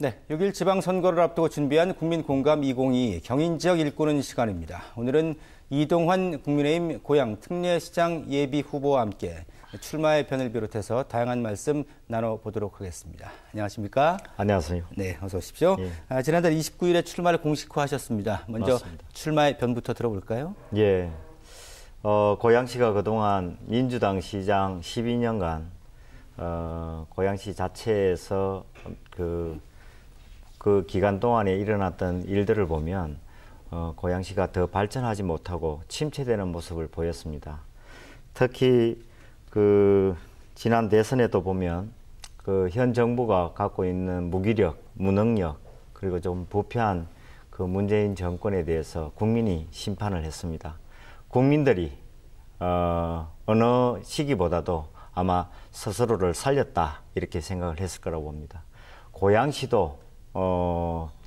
네, 6일 지방선거를 앞두고 준비한 국민공감 2022 경인지역 일구는 시간입니다. 오늘은 이동환 국민의힘 고양 특례시장 예비 후보와 함께 출마의 변을 비롯해서 다양한 말씀 나눠보도록 하겠습니다. 안녕하십니까? 안녕하세요. 네, 어서 오십시오. 예. 지난달 29일에 출마를 공식화하셨습니다. 먼저 맞습니다. 출마의 변부터 들어볼까요? 예. 고양시가 그동안 민주당 시장 12년간 고양시 자체에서 그 기간 동안에 일어났던 일들을 보면 고양시가 더 발전하지 못하고 침체되는 모습을 보였습니다. 특히 지난 대선에도 보면 현 정부가 갖고 있는 무기력, 무능력, 그리고 좀 부패한 문재인 정권에 대해서 국민이 심판을 했습니다. 국민들이 어느 시기보다도 아마 스스로를 살렸다 이렇게 생각을 했을 거라고 봅니다. 고양시도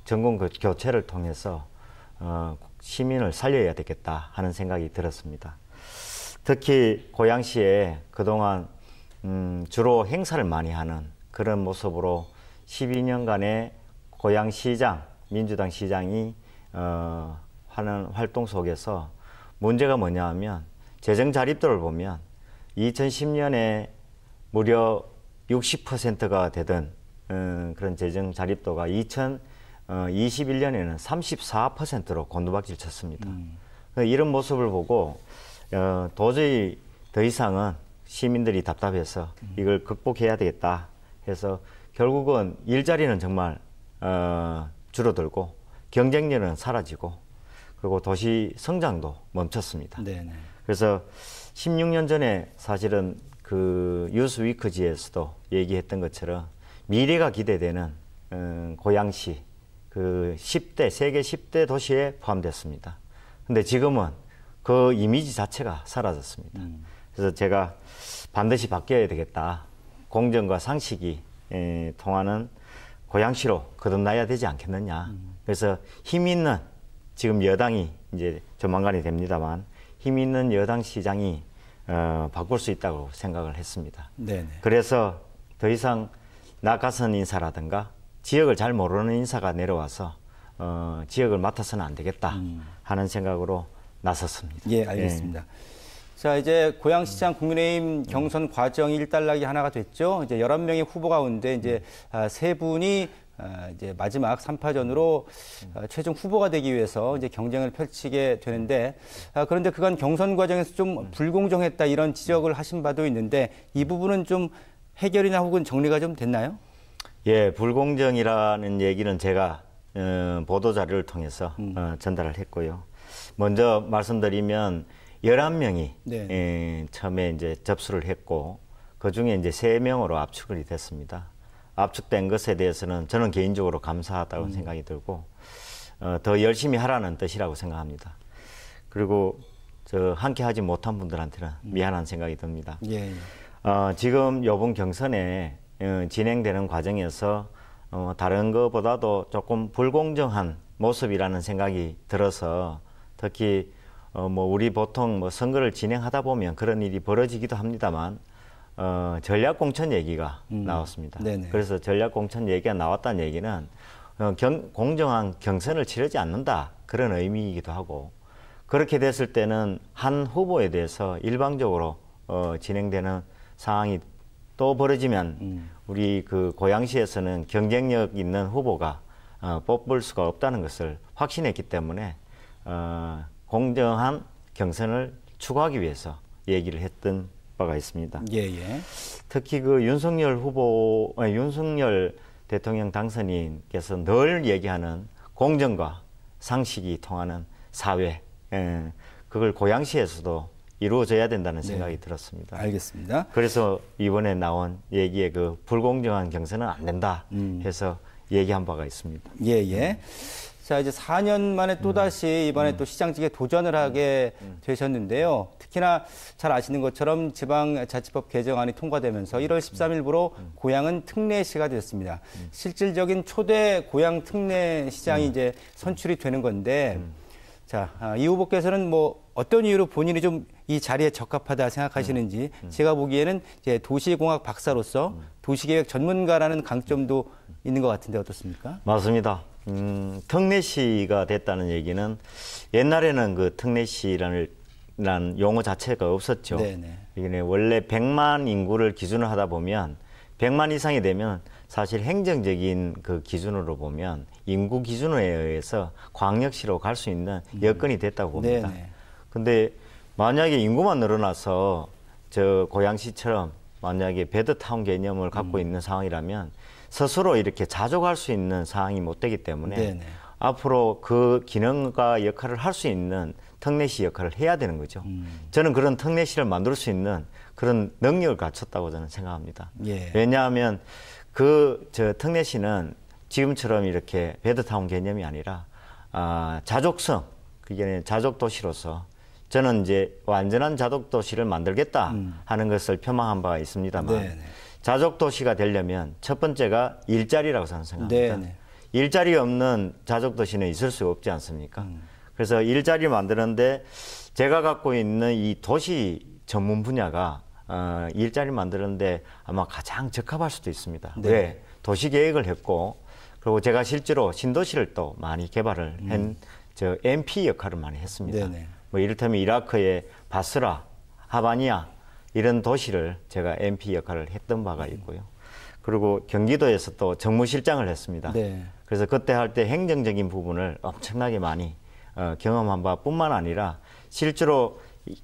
정권 교체를 통해서 시민을 살려야 되겠다 하는 생각이 들었습니다. 특히 고양시에 그동안 주로 행사를 많이 하는 그런 모습으로 12년간의 고양시장, 민주당 시장이 하는 활동 속에서 문제가 뭐냐 하면 재정 자립도를 보면 2010년에 무려 60%가 되던 그런 재정 자립도가 2021년에는 34%로 곤두박질 쳤습니다. 이런 모습을 보고 도저히 더 이상은 시민들이 답답해서 이걸 극복해야 되겠다 해서 결국은 일자리는 정말 줄어들고 경쟁력은 사라지고 그리고 도시 성장도 멈췄습니다. 네네. 그래서 16년 전에 사실은 뉴스위크지에서도 얘기했던 것처럼 미래가 기대되는 고양시 세계 10대 도시에 포함됐습니다. 근데 지금은 그 이미지 자체가 사라졌습니다. 그래서 제가 반드시 바뀌어야 되겠다. 공정과 상식이 통하는 고양시로 거듭나야 되지 않겠느냐. 그래서 힘 있는 지금 여당이 이제 조만간이 됩니다만 힘 있는 여당 시장이 바꿀 수 있다고 생각을 했습니다. 네네. 그래서 더 이상 낙하산 인사라든가 지역을 잘 모르는 인사가 내려와서 지역을 맡아서는 안 되겠다 하는 생각으로 나섰습니다. 예, 알겠습니다. 예. 자, 이제 고양시장 국민의힘 경선 과정이 일단락이 하나가 됐죠. 이제 11명의 후보 가운데 이제 세 분이 이제 마지막 3파전으로 최종 후보가 되기 위해서 이제 경쟁을 펼치게 되는데 그런데 그간 경선 과정에서 좀 불공정했다 이런 지적을 하신 바도 있는데 이 부분은 좀 해결이나 혹은 정리가 좀 됐나요? 예, 불공정이라는 얘기는 제가 보도 자료를 통해서 전달을 했고요. 먼저 말씀드리면 11명이 네. 처음에 이제 접수를 했고 그 중에 이제 3명으로 압축이 됐습니다. 압축된 것에 대해서는 저는 개인적으로 감사하다고 생각이 들고 더 열심히 하라는 뜻이라고 생각합니다. 그리고 함께 하지 못한 분들한테는 미안한 생각이 듭니다. 예. 지금 이번 경선에 진행되는 과정에서 다른 것보다도 조금 불공정한 모습이라는 생각이 들어서 특히 우리 보통 선거를 진행하다 보면 그런 일이 벌어지기도 합니다만 전략공천 얘기가 나왔습니다. 네네. 그래서 전략공천 얘기가 나왔다는 얘기는 공정한 경선을 치르지 않는다 그런 의미이기도 하고 그렇게 됐을 때는 한 후보에 대해서 일방적으로 진행되는 상황이 또 벌어지면 우리 고양시에서는 경쟁력 있는 후보가 뽑을 수가 없다는 것을 확신했기 때문에 공정한 경선을 추구하기 위해서 얘기를 했던 바가 있습니다. 예. 특히 윤석열 대통령 당선인께서 늘 얘기하는 공정과 상식이 통하는 사회, 그걸 고양시에서도 이루어져야 된다는 생각이 들었습니다. 알겠습니다. 그래서 이번에 나온 얘기에 불공정한 경선은 안 된다 해서 얘기한 바가 있습니다. 예. 자, 이제 4년 만에 또다시 이번에 또 시장직에 도전을 하게 되셨는데요. 특히나 잘 아시는 것처럼 지방자치법 개정안이 통과되면서 1월 13일부로 고양은 특례시가 됐습니다. 실질적인 초대 고양 특례시장이 이제 선출이 되는 건데, 자, 이 후보께서는 어떤 이유로 본인이 좀 이 자리에 적합하다 생각하시는지 제가 보기에는 이제 도시공학 박사로서 도시계획 전문가라는 강점도 있는 것 같은데 어떻습니까? 맞습니다. 특례시가 됐다는 얘기는 옛날에는 그 특례시라는 용어 자체가 없었죠. 네네. 이게 원래 100만 인구를 기준으로 하다 보면 100만 이상이 되면 사실 행정적인 그 기준으로 보면 인구 기준에 의해서 광역시로 갈 수 있는 여건이 됐다고 봅니다. 네네. 근데 만약에 인구만 늘어나서 저 고양시처럼 만약에 베드타운 개념을 갖고 있는 상황이라면 스스로 이렇게 자족할 수 있는 상황이 못 되기 때문에 네네. 앞으로 그 기능과 역할을 할 수 있는 특례시 역할을 해야 되는 거죠. 저는 그런 특례시를 만들 수 있는 그런 능력을 갖췄다고 저는 생각합니다. 예. 왜냐하면 저 특례시는 지금처럼 이렇게 베드타운 개념이 아니라 자족성, 그게 자족 도시로서 저는 이제 완전한 자족 도시를 만들겠다 하는 것을 표명한 바가 있습니다만 네네. 자족 도시가 되려면 첫 번째가 일자리라고 저는 생각합니다. 네네. 일자리 없는 자족 도시는 있을 수 없지 않습니까? 그래서 일자리를 만드는데 제가 갖고 있는 이 도시 전문 분야가 일자리 만드는데 아마 가장 적합할 수도 있습니다. 네. 왜? 도시 계획을 했고 그리고 제가 실제로 신도시를 또 많이 개발을 한 저 MP 역할을 많이 했습니다. 네네. 뭐 이를테면 이라크의 바스라, 하바니아 이런 도시를 제가 MP 역할을 했던 바가 있고요. 그리고 경기도에서 또 정무실장을 했습니다. 네. 그래서 그때 할 때 행정적인 부분을 엄청나게 많이 경험한 바뿐만 아니라 실제로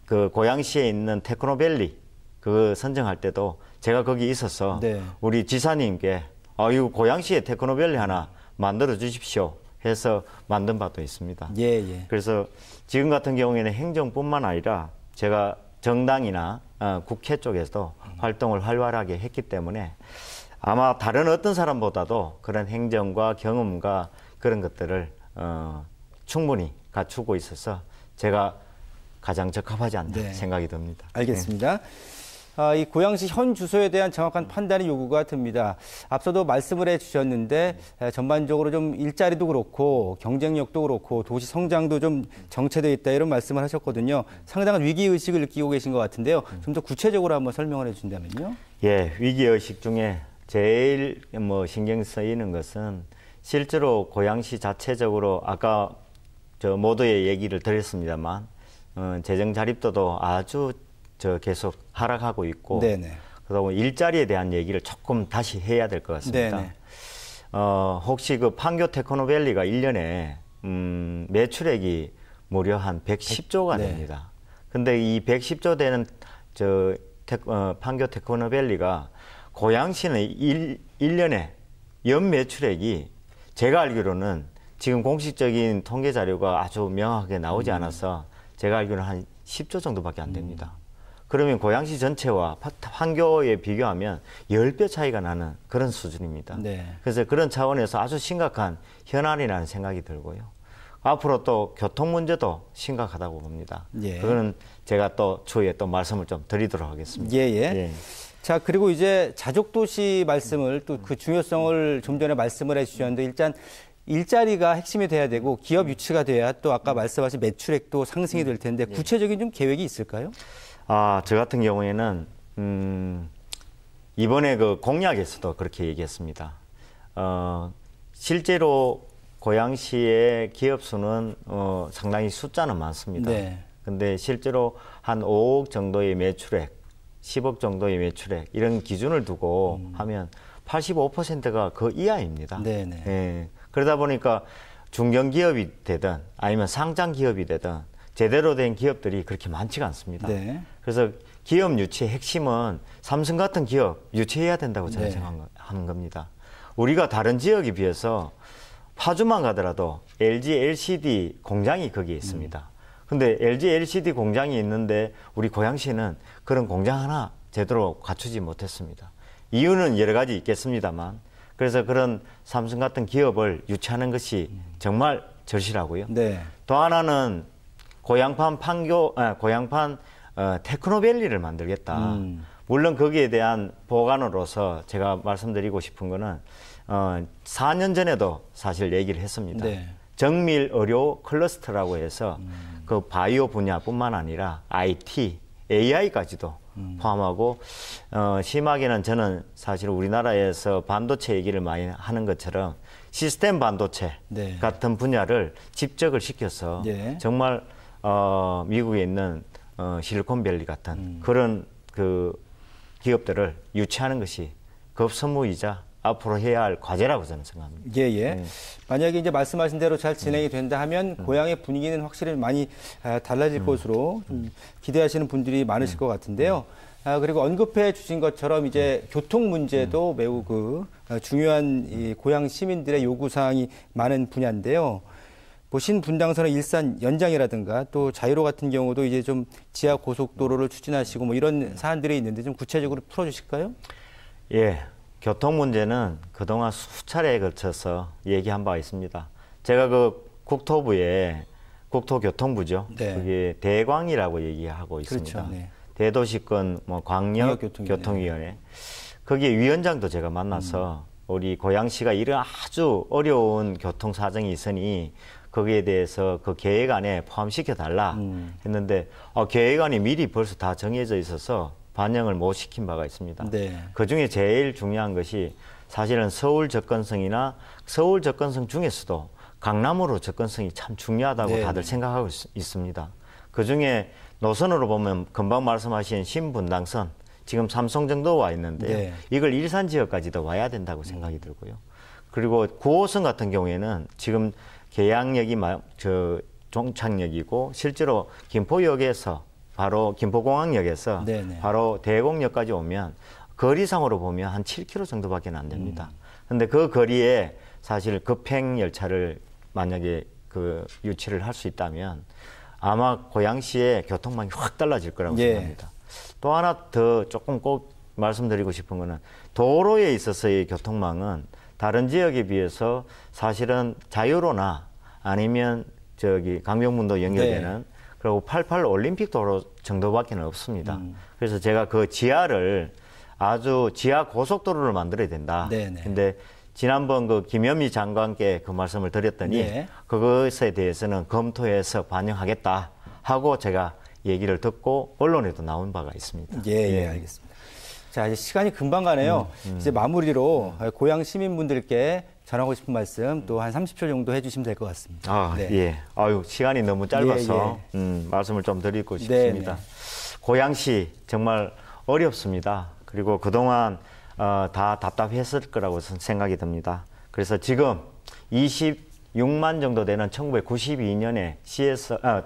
그 고양시에 있는 테크노밸리 그 선정할 때도 제가 거기 있어서 네. 우리 지사님께 이거 고양시에 테크노밸리 하나 만들어 주십시오 해서 만든 바도 있습니다. 예, 예. 그래서 지금 같은 경우에는 행정뿐만 아니라 제가 정당이나 국회 쪽에서도 활동을 활발하게 했기 때문에 아마 다른 어떤 사람보다도 그런 행정과 경험과 그런 것들을 충분히 갖추고 있어서 제가 가장 적합하지 않나 네. 생각이 듭니다. 알겠습니다. 이 고양시 현 주소에 대한 정확한 판단이 요구가 듭니다. 앞서도 말씀을 해주셨는데 전반적으로 좀 일자리도 그렇고 경쟁력도 그렇고 도시 성장도 좀 정체되어 있다 이런 말씀을 하셨거든요. 상당한 위기의식을 느끼고 계신 것 같은데요. 좀 더 구체적으로 한번 설명을 해주신다면요. 예, 위기의식 중에 제일 신경 쓰이는 것은 실제로 고양시 자체적으로 아까 저 모두의 얘기를 드렸습니다만 재정 자립도도 아주 계속 하락하고 있고 네네. 그러고 일자리에 대한 얘기를 조금 다시 해야 될 것 같습니다. 네네. 혹시 그 판교 테크노밸리가 1년에 매출액이 무려 한 110조가 네. 됩니다. 근데 이 110조 되는 판교 테크노밸리가 고양시는 1년에 연 매출액이 제가 알기로는 지금 공식적인 통계 자료가 아주 명확하게 나오지 않아서 제가 알기로는 한 10조 정도밖에 안 됩니다. 그러면 고양시 전체와 판교에 비교하면 10배 차이가 나는 그런 수준입니다. 네. 그래서 그런 차원에서 아주 심각한 현안이라는 생각이 들고요. 앞으로 또 교통 문제도 심각하다고 봅니다. 예. 그거는 제가 또 추후에 또 말씀을 좀 드리도록 하겠습니다. 예, 예. 예. 자, 그리고 이제 자족도시 말씀을 또 그 중요성을 좀 전에 말씀을 해주셨는데 일단 일자리가 핵심이 돼야 되고 기업 유치가 돼야 또 아까 말씀하신 매출액도 상승이 될 텐데 구체적인 좀 계획이 있을까요? 저 같은 경우에는 이번에 그 공약에서도 그렇게 얘기했습니다. 실제로 고양시의 기업 수는 상당히 숫자는 많습니다. 네. 근데 실제로 한 5억 정도의 매출액, 10억 정도의 매출액 이런 기준을 두고 하면 85%가 그 이하입니다. 네네. 예. 그러다 보니까 중견기업이 되든 아니면 상장기업이 되든 제대로 된 기업들이 그렇게 많지가 않습니다. 네. 그래서 기업 유치의 핵심은 삼성 같은 기업 유치해야 된다고 저는 네. 생각하는 겁니다. 우리가 다른 지역에 비해서 파주만 가더라도 LG, LCD 공장이 거기에 있습니다. 근데 LG, LCD 공장이 있는데 우리 고양시는 그런 공장 하나 제대로 갖추지 못했습니다. 이유는 여러 가지 있겠습니다만 그래서 그런 삼성 같은 기업을 유치하는 것이 정말 절실하고요. 네. 또 하나는 고양판 테크노밸리를 만들겠다. 물론 거기에 대한 보관으로서 제가 말씀드리고 싶은 거는 4년 전에도 사실 얘기를 했습니다. 네. 정밀 의료 클러스터라고 해서 그 바이오 분야뿐만 아니라 IT, AI까지도 포함하고 심하게는 저는 사실 우리나라에서 반도체 얘기를 많이 하는 것처럼 시스템 반도체 네. 같은 분야를 집적을 시켜서 네. 정말 미국에 있는 실리콘밸리 같은 그런 그 기업들을 유치하는 것이 급선무이자 앞으로 해야 할 과제라고 저는 생각합니다. 예, 예. 네. 만약에 이제 말씀하신 대로 잘 진행이 된다 하면 고향의 분위기는 확실히 많이 달라질 것으로 좀 기대하시는 분들이 많으실 것 같은데요. 그리고 언급해 주신 것처럼 이제 교통 문제도 매우 중요한 이 고향 시민들의 요구사항이 많은 분야인데요. 보신 분당선의 일산 연장이라든가 또 자유로 같은 경우도 이제 좀 지하 고속도로를 추진하시고 뭐 이런 사안들이 있는데 좀 구체적으로 풀어주실까요? 예. 교통 문제는 그동안 수차례에 걸쳐서 얘기한 바가 있습니다. 제가 그 국토부에 국토교통부죠. 네. 그게 대광이라고 얘기하고 있습니다. 그렇죠. 네. 대도시권 뭐 광역교통위원회. 거기에 위원장도 제가 만나서 우리 고양시가 이런 아주 어려운 교통 사정이 있으니 거기에 대해서 그 계획안에 포함시켜 달라 했는데 계획안이 미리 벌써 다 정해져 있어서 반영을 못 시킨 바가 있습니다. 네. 그중에 제일 중요한 것이 사실은 서울 접근성이나 서울 접근성 중에서도 강남으로 접근성이 참 중요하다고 네. 다들 생각하고 있습니다. 그중에 노선으로 보면 금방 말씀하신 신분당선 지금 삼성 정도 와 있는데요. 네. 이걸 일산 지역까지도 와야 된다고 생각이 들고요. 그리고 9호선 같은 경우에는 지금 계양역이 종착역이고 실제로 김포역에서 바로 김포공항역에서 네네. 바로 대곡역까지 오면 거리상으로 보면 한 7km 정도밖에 안 됩니다. 그런데 그 거리에 사실 급행 열차를 만약에 유치를 할 수 있다면 아마 고양시의 교통망이 확 달라질 거라고 생각합니다. 또 하나 더 조금 꼭 말씀드리고 싶은 거는 도로에 있어서의 교통망은 다른 지역에 비해서 사실은 자유로나 아니면 강변북로 연결되는 네. 그리고 88 올림픽 도로 정도밖에 없습니다. 그래서 제가 그 지하를 아주 지하 고속도로를 만들어야 된다. 네네. 근데 지난번 그 김현미 장관께 그 말씀을 드렸더니 네. 그것에 대해서는 검토해서 반영하겠다 하고 제가 얘기를 듣고 언론에도 나온 바가 있습니다. 예, 알겠습니다. 자, 이제 시간이 금방 가네요. 이제 마무리로 고향 시민분들께 전하고 싶은 말씀 또 한 30초 정도 해주시면 될 것 같습니다. 네. 예. 아유, 시간이 너무 짧아서 말씀을 좀 드리고 싶습니다. 고양시 정말 어렵습니다. 그리고 그동안 다 답답했을 거라고 생각이 듭니다. 그래서 지금 26만 정도 되는 1992년에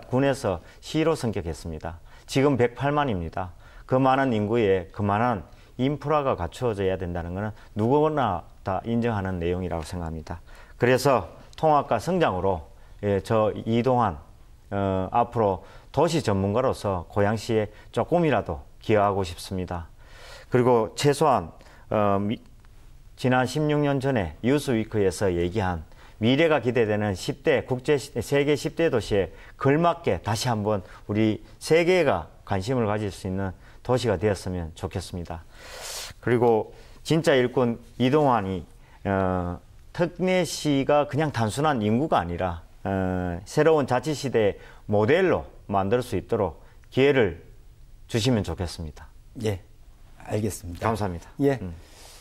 군에서 시로 승격했습니다. 지금 108만입니다. 그 많은 인구에 그만한 인프라가 갖추어져야 된다는 것은 누구나 다 인정하는 내용이라고 생각합니다. 그래서 통합과 성장으로 저 이동환 앞으로 도시 전문가로서 고양시에 조금이라도 기여하고 싶습니다. 그리고 최소한 지난 16년 전에 뉴스위크에서 얘기한 미래가 기대되는 10대 세계 10대 도시에 걸맞게 다시 한번 우리 세계가 관심을 가질 수 있는 도시가 되었으면 좋겠습니다. 그리고 진짜 일꾼 이동환이 특례시가 그냥 단순한 인구가 아니라 새로운 자치시대의 모델로 만들 수 있도록 기회를 주시면 좋겠습니다. 예, 알겠습니다. 감사합니다. 예.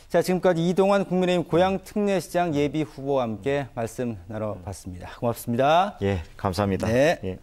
자, 지금까지 이동환 국민의힘 고양 특례시장 예비 후보와 함께 말씀 나눠봤습니다. 고맙습니다. 예, 감사합니다. 네. 예.